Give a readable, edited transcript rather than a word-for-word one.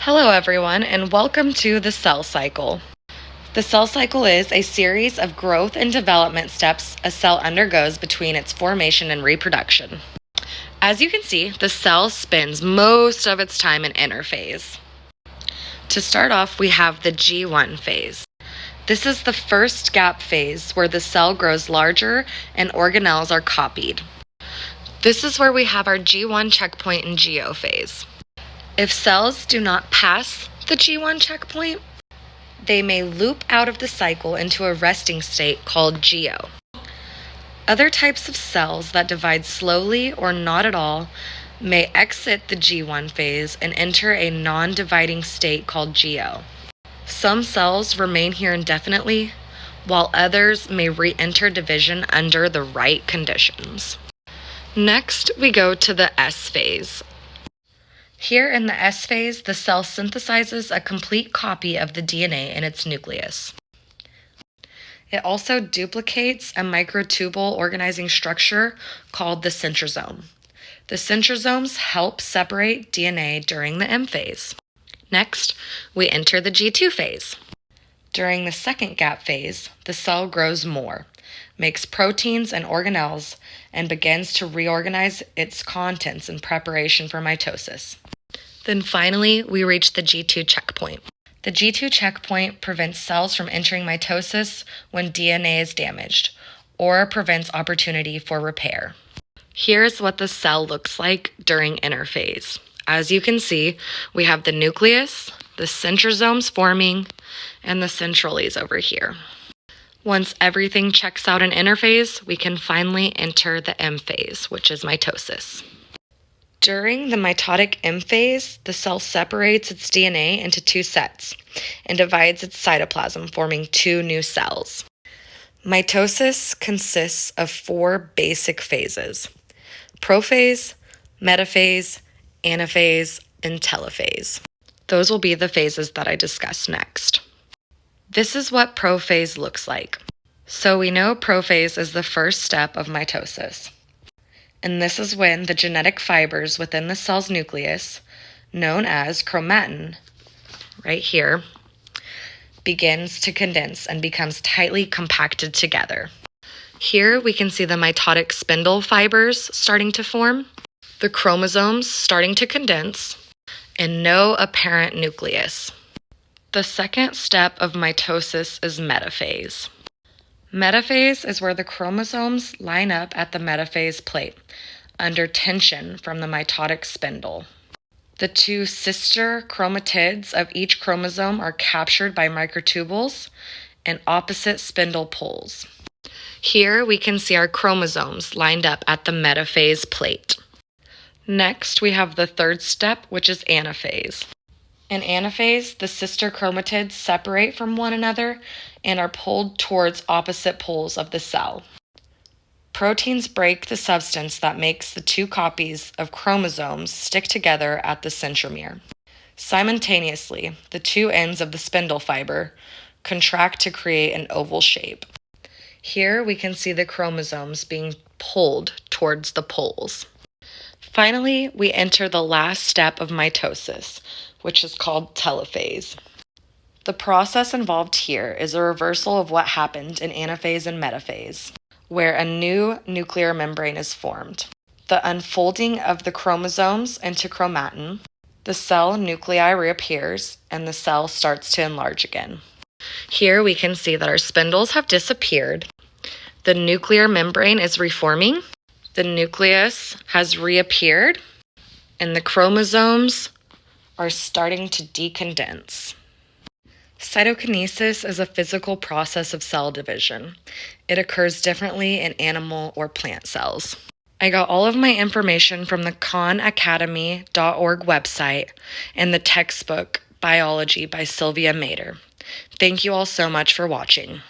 Hello everyone, and welcome to the cell cycle. The cell cycle is a series of growth and development steps a cell undergoes between its formation and reproduction. As you can see, the cell spends most of its time in interphase. To start off, we have the G1 phase. This is the first gap phase where the cell grows larger and organelles are copied. This is where we have our G1 checkpoint in GO phase. If cells do not pass the G1 checkpoint, they may loop out of the cycle into a resting state called GO. Other types of cells that divide slowly or not at all may exit the G1 phase and enter a non-dividing state called GO. Some cells remain here indefinitely, while others may re-enter division under the right conditions. Next, we go to the S phase. Here in the S phase, the cell synthesizes a complete copy of the DNA in its nucleus. It also duplicates a microtubule organizing structure called the centrosome. The centrosomes help separate DNA during the M phase. Next, we enter the G2 phase. During the second gap phase, the cell grows more, makes proteins and organelles, and begins to reorganize its contents in preparation for mitosis. Then finally, we reach the G2 checkpoint. The G2 checkpoint prevents cells from entering mitosis when DNA is damaged, or prevents opportunity for repair. Here's what the cell looks like during interphase. As you can see, we have the nucleus, the centrosomes forming, and the centrales over here. Once everything checks out in interphase, we can finally enter the M phase, which is mitosis. During the mitotic M phase, the cell separates its DNA into two sets and divides its cytoplasm, forming two new cells. Mitosis consists of four basic phases: prophase, metaphase, anaphase, and telophase. Those will be the phases that I discuss next. This is what prophase looks like. So we know prophase is the first step of mitosis. And this is when the genetic fibers within the cell's nucleus, known as chromatin, right here, begins to condense and becomes tightly compacted together. Here we can see the mitotic spindle fibers starting to form, the chromosomes starting to condense, and no apparent nucleus. The second step of mitosis is metaphase. Metaphase is where the chromosomes line up at the metaphase plate, under tension from the mitotic spindle. The two sister chromatids of each chromosome are captured by microtubules and opposite spindle poles. Here we can see our chromosomes lined up at the metaphase plate. Next, we have the third step, which is anaphase. In anaphase, the sister chromatids separate from one another and are pulled towards opposite poles of the cell. Proteins break the substance that makes the two copies of chromosomes stick together at the centromere. Simultaneously, the two ends of the spindle fiber contract to create an oval shape. Here we can see the chromosomes being pulled towards the poles. Finally, we enter the last step of mitosis, which is called telophase. The process involved here is a reversal of what happened in anaphase and metaphase, where a new nuclear membrane is formed. The unfolding of the chromosomes into chromatin, the cell nuclei reappears, and the cell starts to enlarge again. Here we can see that our spindles have disappeared, the nuclear membrane is reforming, the nucleus has reappeared, and the chromosomes are starting to decondense. Cytokinesis is a physical process of cell division. It occurs differently in animal or plant cells. I got all of my information from the khanacademy.org website and the textbook Biology by Sylvia Mader. Thank you all so much for watching.